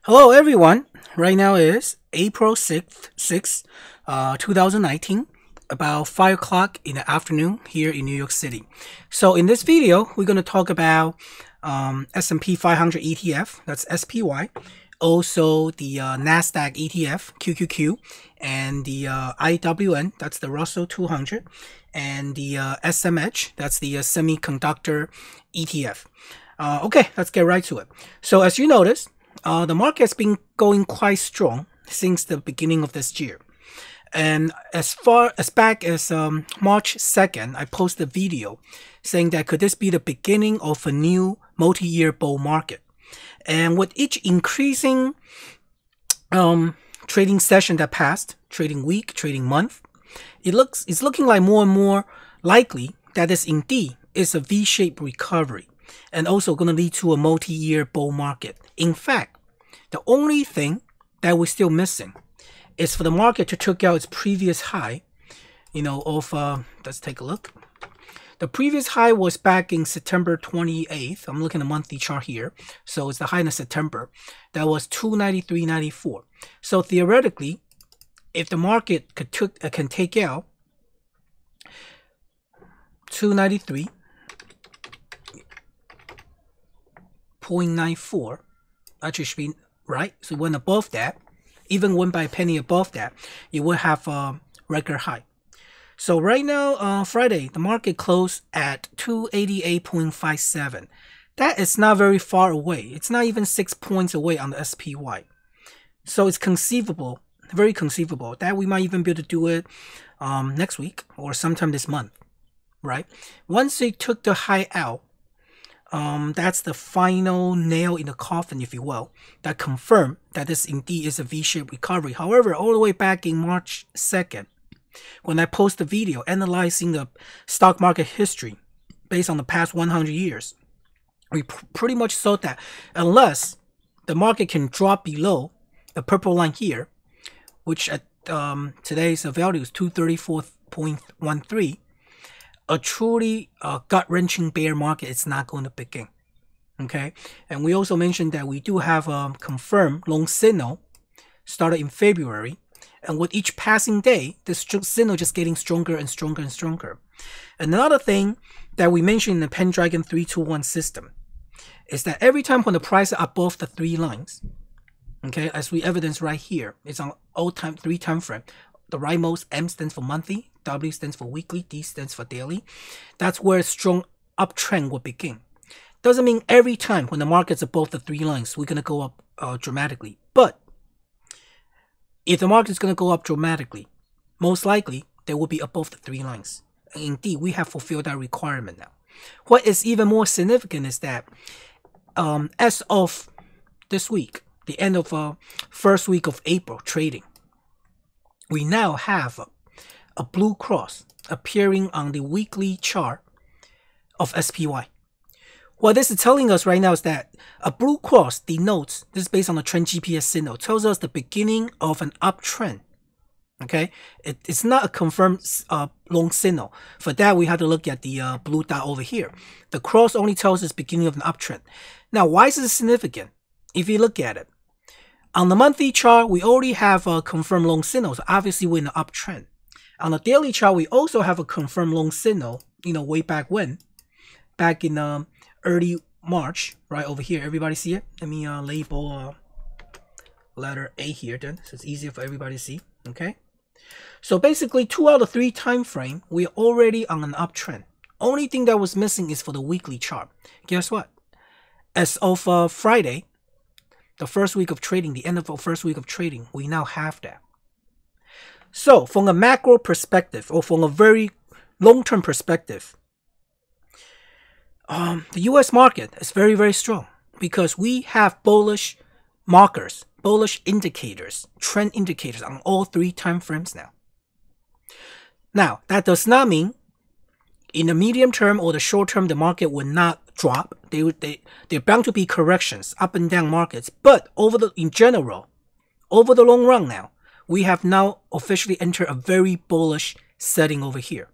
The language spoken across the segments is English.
Hello everyone, right now is April 6th, 2019, about 5 o'clock in the afternoon here in New York City. So in this video, we're going to talk about S&P 500 ETF, that's SPY, also the NASDAQ ETF, QQQ, and the IWM, that's the Russell 200, and the SMH, that's the semiconductor ETF. Okay, let's get right to it. So as you notice, the market has been going quite strong since the beginning of this year. And as far as back as March 2nd, I posted a video saying that could this be the beginning of a new multi-year bull market? And with each increasing trading session that passed, trading week, trading month, it's looking like more and more likely that this indeed is a V-shaped recovery and also going to lead to a multi-year bull market. In fact, the only thing that we're still missing is for the market to check out its previous high, let's take a look. The previous high was back in September 28th. I'm looking at the monthly chart here. So it's the high in September. That was 293.94. So theoretically, if the market can take out 293.94, actually should be right. So it went above that. Even went by a penny above that, you will have a record high. So right now, Friday, the market closed at 288.57. That is not very far away. It's not even 6 points away on the SPY. So it's conceivable, very conceivable, that we might even be able to do it next week or sometime this month, right? Once they took the high out, that's the final nail in the coffin, if you will, that confirmed that this indeed is a V-shaped recovery. However, all the way back in March 2nd, when I posted a video analyzing the stock market history based on the past 100 years, we pretty much saw that unless the market can drop below the purple line here, which at today's value is 234.13, a truly gut-wrenching bear market is not going to begin. Okay, and we also mentioned that we do have a confirmed long signal started in February, and with each passing day, this signal just getting stronger and stronger and stronger. Another thing that we mentioned in the Pendragon 321 system is that every time when the price is above the three lines, okay, as we evidence right here, it's on three time frame. The rightmost M stands for monthly, W stands for weekly, D stands for daily. That's where a strong uptrend will begin. Doesn't mean every time when the market's above the three lines, we're going to go up dramatically. But if the market's going to go up dramatically, most likely they will be above the three lines. And indeed, we have fulfilled that requirement now. What is even more significant is that as of this week, the end of first week of April trading, we now have a blue cross appearing on the weekly chart of SPY. What this is telling us right now is that a blue cross denotes, this is based on the trend GPS signal, tells us the beginning of an uptrend. Okay, it's not a confirmed long signal. For that, we have to look at the blue dot over here. The cross only tells us beginning of an uptrend. Now, why is this significant? If you look at it, on the monthly chart, we already have a confirmed long signal. So obviously, we're in an uptrend. On the daily chart, we also have a confirmed long signal, way back when. Back in early March, right over here. Everybody see it? Let me label letter A here then, so it's easier for everybody to see. Okay? So basically, 2 out of 3 time frame, we're already on an uptrend. Only thing that was missing is for the weekly chart. Guess what? As of Friday, the first week of trading, the end of the first week of trading, we now have that. So from a macro perspective, or from a very long-term perspective, the US market is very, very strong because we have bullish markers, bullish indicators, trend indicators on all 3 time frames now. Now, that does not mean in the medium term or the short term, the market will not drop. They're bound to be corrections, up and down markets. But in general, over the long run now, we have now officially entered a very bullish setting over here.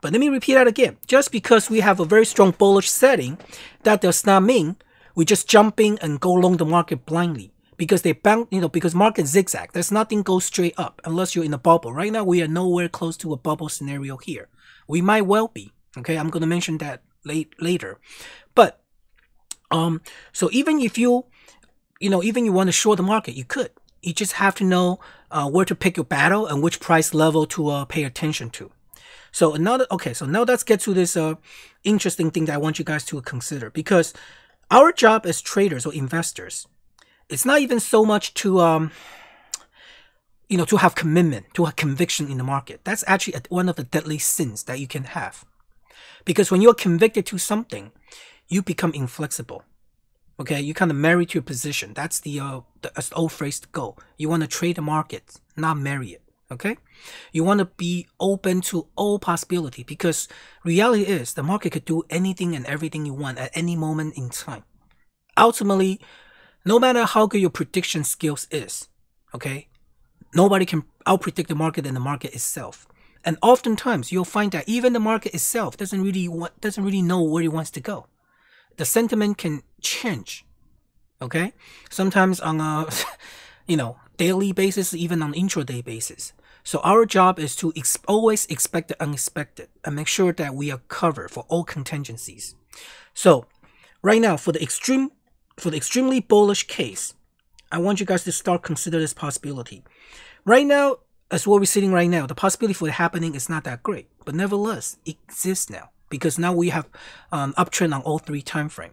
But let me repeat that again. Just because we have a very strong bullish setting, that does not mean we just jump in and go long the market blindly. because they bounce, because market zigzag. There's nothing goes straight up unless you're in a bubble. Right now, we are nowhere close to a bubble scenario here. We might well be. Okay, I'm going to mention that later. But so even if you want to short the market, you could. You just have to know where to pick your battle and which price level to pay attention to. So now let's get to this interesting thing that I want you guys to consider, because our job as traders or investors, it's not even so much to to have commitment, to have conviction in the market. That's actually one of the deadly sins that you can have, because when you're convicted to something, you become inflexible. Okay, you kind of marry to your position. That's the old phrase to go. You want to trade the market, not marry it. Okay, you want to be open to all possibility, because reality is the market could do anything and everything you want at any moment in time. Ultimately, no matter how good your prediction skills is, okay, nobody can outpredict the market than the market itself. And oftentimes you'll find that even the market itself doesn't really know where it wants to go. The sentiment can change. Okay, sometimes on a daily basis, even on intraday basis. So our job is to always expect the unexpected and make sure that we are covered for all contingencies. So right now, for the extremely bullish case, I want you guys to start consider this possibility. Right now, as where we're sitting right now, the possibility for it happening is not that great, but nevertheless, it exists now, because now we have uptrend on all 3 time frame.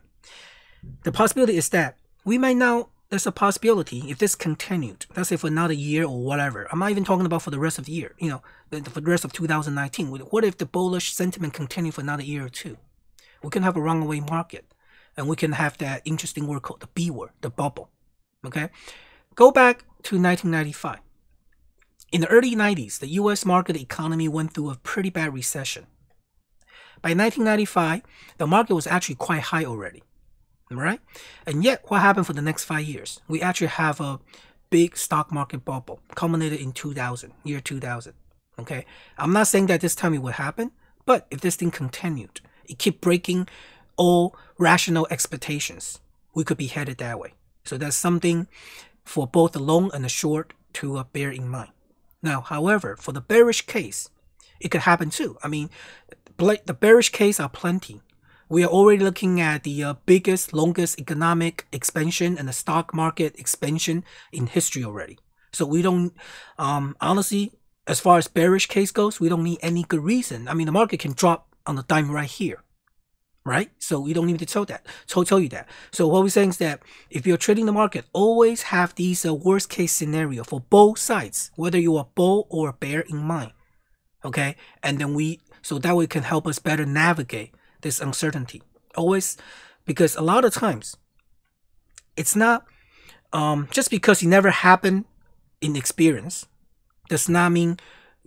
The possibility is that we might now, there's a possibility if this continued, let's say for another year or whatever. I'm not even talking about for the rest of the year, for the rest of 2019. What if the bullish sentiment continued for another year or 2? We can have a runaway market, and we can have that interesting word called the B word, the bubble. Okay, go back to 1995. In the early 90s, the U.S. market economy went through a pretty bad recession. By 1995, the market was actually quite high already. Right? And yet, what happened for the next 5 years? We actually have a big stock market bubble culminated in year 2000. Okay, I'm not saying that this time it would happen, but if this thing continued, it keep breaking all rational expectations, we could be headed that way. So that's something for both the long and the short to bear in mind. Now, however, for the bearish case, it could happen too. I mean, the bearish case are plenty. We are already looking at the biggest, longest economic expansion and the stock market expansion in history already. So we don't, honestly, as far as bearish case goes, we don't need any good reason. I mean, the market can drop on a dime right here, right? So we don't need to tell you that. So what we're saying is that if you're trading the market, always have these worst case scenario for both sides, whether you are bull or bear in mind. Okay, and then so that way can help us better navigate this uncertainty. Always, because a lot of times it's not just because it never happened in experience does not mean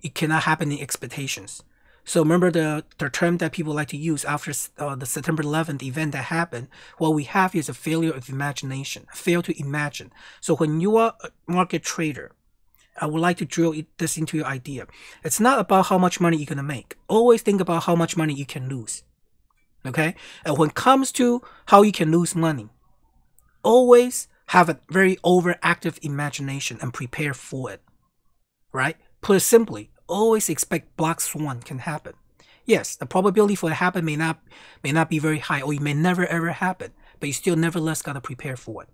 it cannot happen in expectations. So remember the term that people like to use after the September 11th event that happened. What we have is a failure of imagination, fail to imagine. So when you are a market trader, I would like to drill this into your idea. It's not about how much money you're going to make. Always think about how much money you can lose. Okay? And when it comes to how you can lose money, always have a very overactive imagination and prepare for it. Right? Put it simply, always expect black swan can happen. Yes, the probability for it to happen may not be very high, or it may never ever happen, but you still nevertheless got to prepare for it.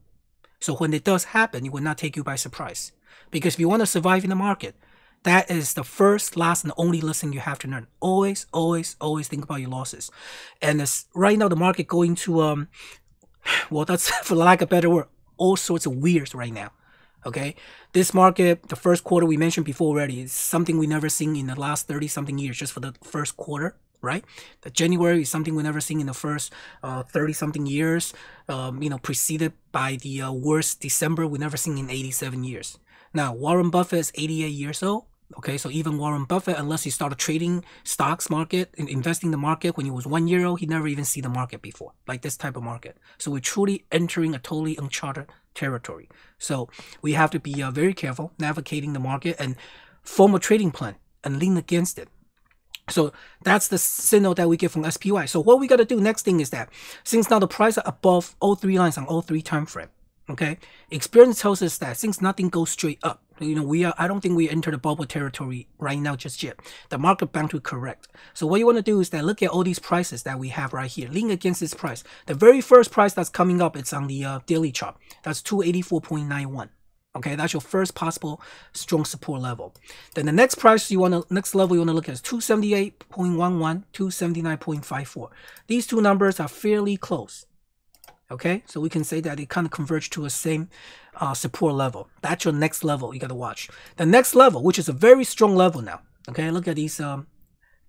So when it does happen, it will not take you by surprise. Because if you want to survive in the market, that is the first, last, and only lesson you have to learn. Always, always, always think about your losses. And as right now the market going to well, that's for lack of a better word, all sorts of weirds right now. Okay, this market, the first quarter we mentioned before already, is something we never seen in the last 30-something years, just for the first quarter, right? The January is something we never seen in the first 30-something years, preceded by the worst December we never seen in 87 years. Now, Warren Buffett is 88 years old. Okay, so even Warren Buffett, unless he started trading stocks market and investing in the market when he was 1 year old, he never even see the market before, like this type of market. So we're truly entering a totally uncharted territory. So we have to be very careful navigating the market and form a trading plan and lean against it. So that's the signal that we get from SPY. So what we got to do next thing is that since now the price are above all 3 lines on all 3 time frame, Okay, experience tells us that since nothing goes straight up, I don't think we enter the bubble territory right now just yet. The market bound to correct. So what you want to do is that look at all these prices that we have right here, lean against this price. The very first price that's coming up, it's on the daily chart. That's 284.91. Okay, that's your first possible strong support level. Then the next price next level you want to look at is 278.11, 279.54. These two numbers are fairly close. Okay, so we can say that it kind of converged to a same support level. That's your next level you got to watch. The next level, which is a very strong level now. Okay, look at these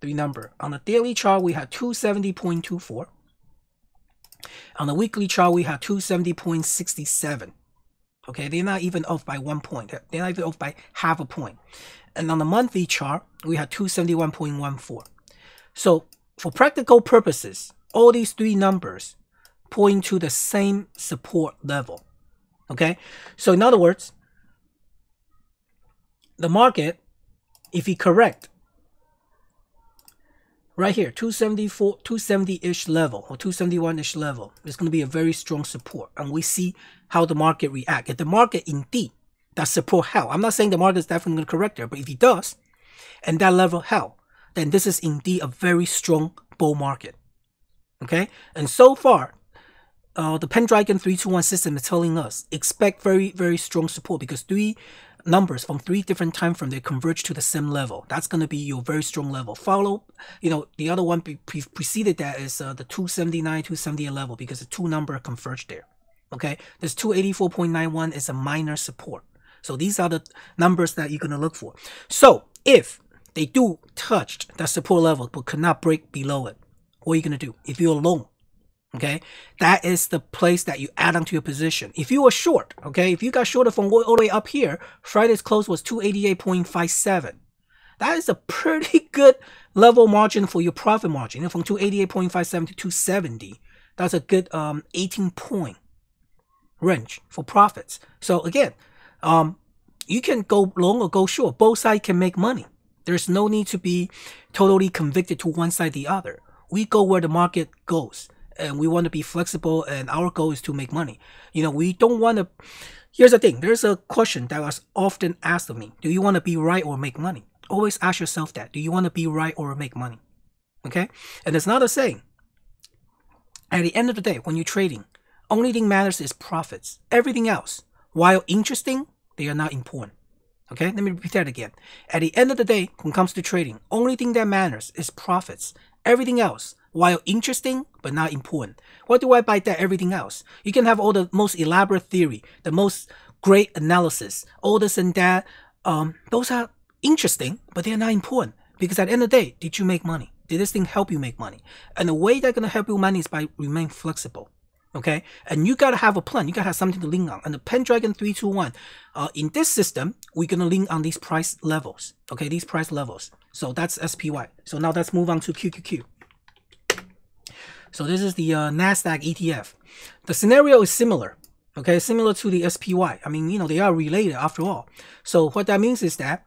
three numbers. On the daily chart, we had 270.24. On the weekly chart, we had 270.67. Okay, they're not even off by 1 point. They're not even off by half a point. And on the monthly chart, we had 271.14. So for practical purposes, all these three numbers point to the same support level. Okay, so in other words, the market, if you correct right here, 270-ish level or 271-ish level, it's going to be a very strong support. And we see how the market react. If the market indeed that support held, I'm not saying the market is definitely going to correct there, but if it does, and that level held, then this is indeed a very strong bull market. Okay, and so far, the Pendragon 321 system is telling us expect very, very strong support because three numbers from three different time frames, they converge to the same level. That's going to be your very strong level. Follow, the other one preceded that is the 279, 278 level because the two number converge there. Okay, this 284.91 is a minor support. So these are the numbers that you're going to look for. So if they do touch that support level but could not break below it, what are you going to do? If you're alone, okay, that is the place that you add onto your position. If you were short, okay, if you got shorted from all the way up here, Friday's close was 288.57. That is a pretty good level margin for your profit margin. From 288.57 to 270, that's a good 18-point range for profits. So again, you can go long or go short. Both sides can make money. There's no need to be totally convicted to one side or the other. We go where the market goes. And we want to be flexible, and our goal is to make money. We don't want to. Here's the thing. There's a question that was often asked of me. Do you want to be right or make money? Always ask yourself that. Do you want to be right or make money? Okay? And it's not a saying. At the end of the day, when you're trading, only thing matters is profits. Everything else, while interesting, they are not important. Okay? Let me repeat that again. At the end of the day, when it comes to trading, only thing that matters is profits. Everything else, while interesting, but not important. What do I by that everything else? You can have all the most elaborate theory, the most great analysis, all this and that. Those are interesting, but they're not important. Because at the end of the day, did you make money? Did this thing help you make money? And the way that's going to help you money is by remain flexible. Okay? And you got to have a plan. You got to have something to lean on. And the Pendragon 321, in this system, we're going to lean on these price levels. Okay? These price levels. So that's SPY. So now let's move on to QQQ. So this is the NASDAQ ETF. The scenario is similar, okay, similar to the SPY. I mean, they are related after all. So what that means is that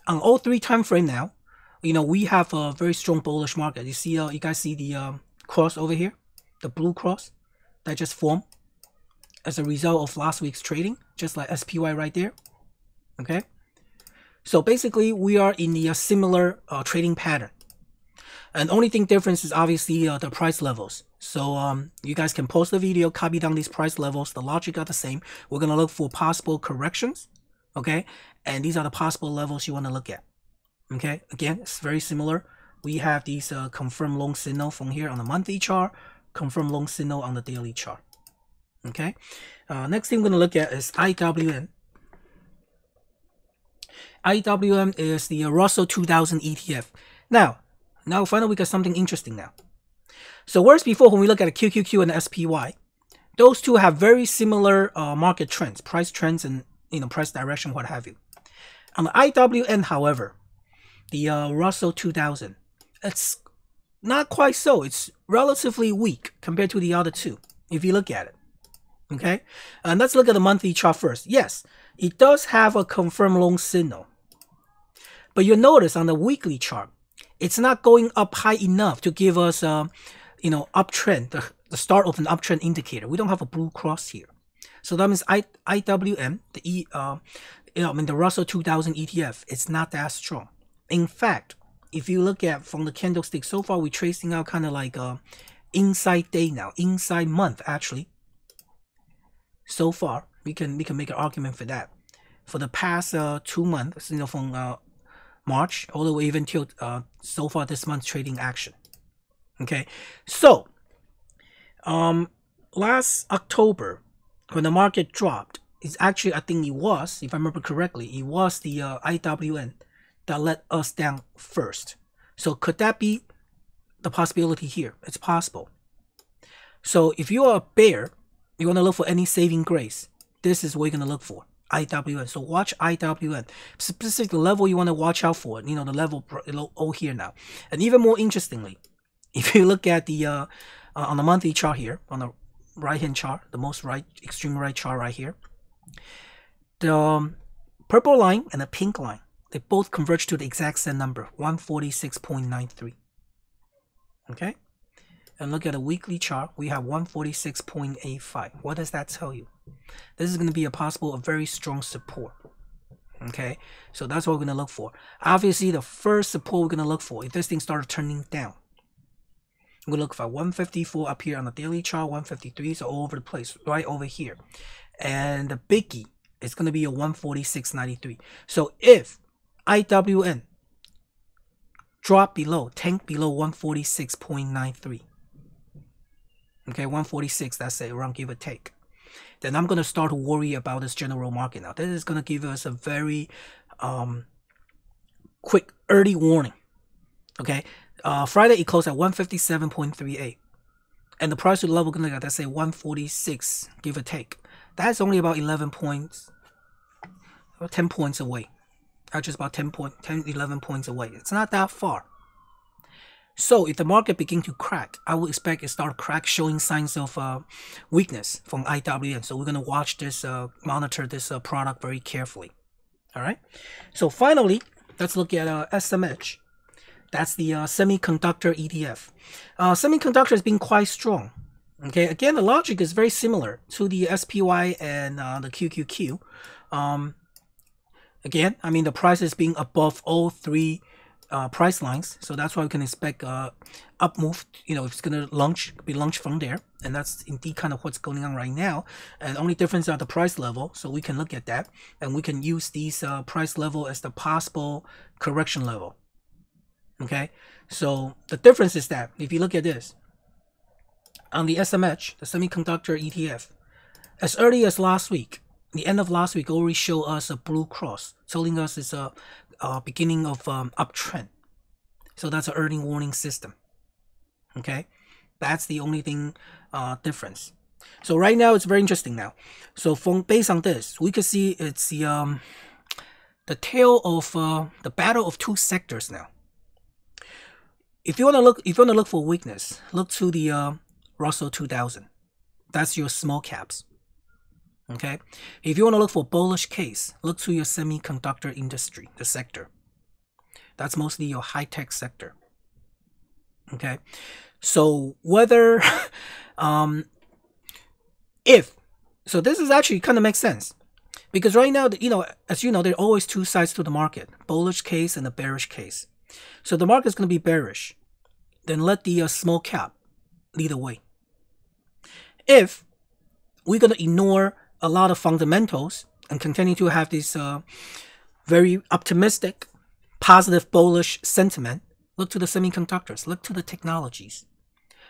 on all three time frame now, we have a very strong bullish market. You see, you guys see the cross over here, the blue cross that just formed as a result of last week's trading, just like SPY right there, okay. So basically, we are in the similar trading pattern. And only thing difference is obviously the price levels. So you guys can post the video, copy down these price levels. The logic are the same. We're going to look for possible corrections. Okay. And these are the possible levels you want to look at. Okay. Again, it's very similar. We have these confirmed long signal from here on the monthly chart, confirmed long signal on the daily chart. Okay. Next thing we're going to look at is IWM. IWM is the Russell 2000 ETF. Now finally we got something interesting now. So whereas before when we look at a QQQ and the SPY, those two have very similar market trends, price trends and price direction, what have you. On the IWM, however, the Russell 2000, it's not quite so. It's relatively weak compared to the other two, if you look at it. Okay, and let's look at the monthly chart first. Yes, it does have a confirmed long signal, but you'll notice on the weekly chart, it's not going up high enough to give us uptrend, the start of an uptrend indicator. We don't have a blue cross here. So that means IWM, the Russell 2000 ETF, it's not that strong. In fact, if you look at from the candlestick so far, we're tracing out kind of like inside day now, inside month actually. So far, we can make an argument for that. For the past 2 months, from March all the way even till so far this month's trading action. Okay, so last October when the market dropped, it's actually, I think it was, if I remember correctly, it was the IWM that let us down first. So could that be the possibility here? It's possible. So if you are a bear, you want to look for any saving grace, this is what you're going to look for. IWM. So watch IWM. Specific level you want to watch out for. The level below here now. And even more interestingly, if you look at the on the monthly chart here, on the right hand chart, the most right, extreme right chart right here, the purple line and the pink line, they both converge to the exact same number, 146.93. Okay? And look at the weekly chart, we have 146.85. What does that tell you? This is going to be a very strong support. Okay, so that's what we're going to look for. Obviously, the first support we're going to look for, if this thing started turning down, we're going to look for 154 up here on the daily chart, 153, so all over the place, right over here. And the biggie is going to be a 146.93. So if IWM drop below, tank below 146.93, okay, 146, that's it, around give or take, then I'm going to start to worry about this general market now. This is going to give us a very quick early warning. Okay, Friday it closed at 157.38, and the price to the level going to, let's say, 146, give or take. That's only about 11 points, or 10 points away. Actually, about 11 points away. It's not that far. So if the market begin to crack, I would expect it start crack, showing signs of weakness from IWM. So we're going to watch this, monitor this product very carefully. All right. So finally, let's look at SMH. That's the semiconductor ETF. Semiconductor has been quite strong. Okay. Again, the logic is very similar to the SPY and the QQQ. Again, I mean, the price is being above all three price lines, so that's why we can expect up move. It's going to be launched from there, and that's indeed kind of what's going on right now. And only difference are the price level, so we can look at that, and we can use these price level as the possible correction level. Okay, so the difference is that if you look at this on the SMH, the semiconductor ETF, as early as last week, the end of last week already showed us a blue cross, telling us it's a beginning of uptrend. So that's an early warning system. Okay, that's the only thing difference. So right now it's very interesting now. So based on this, we can see it's the tale of the battle of two sectors now. If you want to look for weakness, look to the Russell 2000. That's your small caps. Okay, if you want to look for bullish case, look to your semiconductor industry, the sector. That's mostly your high-tech sector. Okay, so whether so this is actually kind of makes sense, because right now, as you know, there are always two sides to the market: bullish case and a bearish case. So the market is going to be bearish, then let the small cap lead the way. If we're going to ignore a lot of fundamentals and continue to have this very optimistic, positive, bullish sentiment, look to the semiconductors, look to the technologies,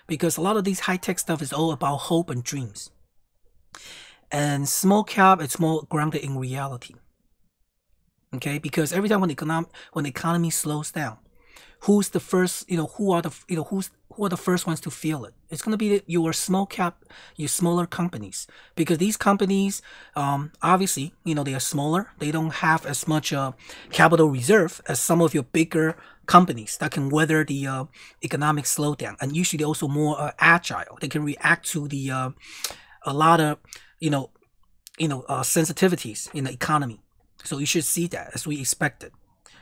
because a lot of these high-tech stuff is all about hope and dreams. And small cap, it's more grounded in reality. Okay, because every time when the economy slows down, who's the first? Who are the first ones to feel it? It's going to be your small cap, your smaller companies, because these companies, obviously, they are smaller. They don't have as much capital reserve as some of your bigger companies that can weather the economic slowdown, and usually they're also more agile. They can react to the a lot of sensitivities in the economy. So you should see that as we expected.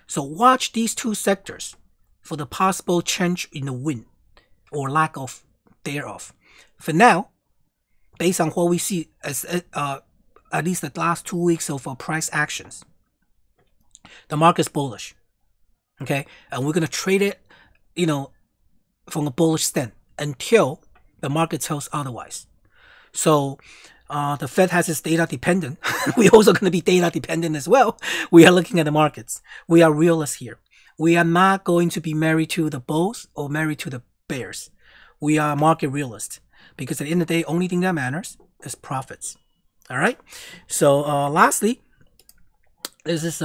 So watch these two sectors for the possible change in the wind or lack of thereof. For now, based on what we see as at least the last 2 weeks of price actions, the market's bullish. Okay, and we're gonna trade it, from a bullish stand until the market tells otherwise. So the Fed has its data dependent. We're also going to be data dependent as well. We are looking at the markets. We are realists here. We are not going to be married to the bulls or married to the bears. We are market realists, because at the end of the day, only thing that matters is profits. All right. So lastly, this is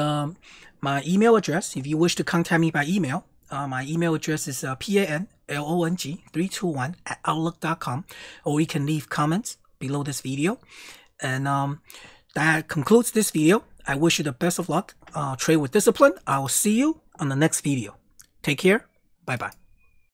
my email address. If you wish to contact me by email, my email address is panlong321@outlook.com, or you can leave comments below this video. And that concludes this video. I wish you the best of luck. Trade with discipline. I will see you on the next video. Take care. Bye-bye.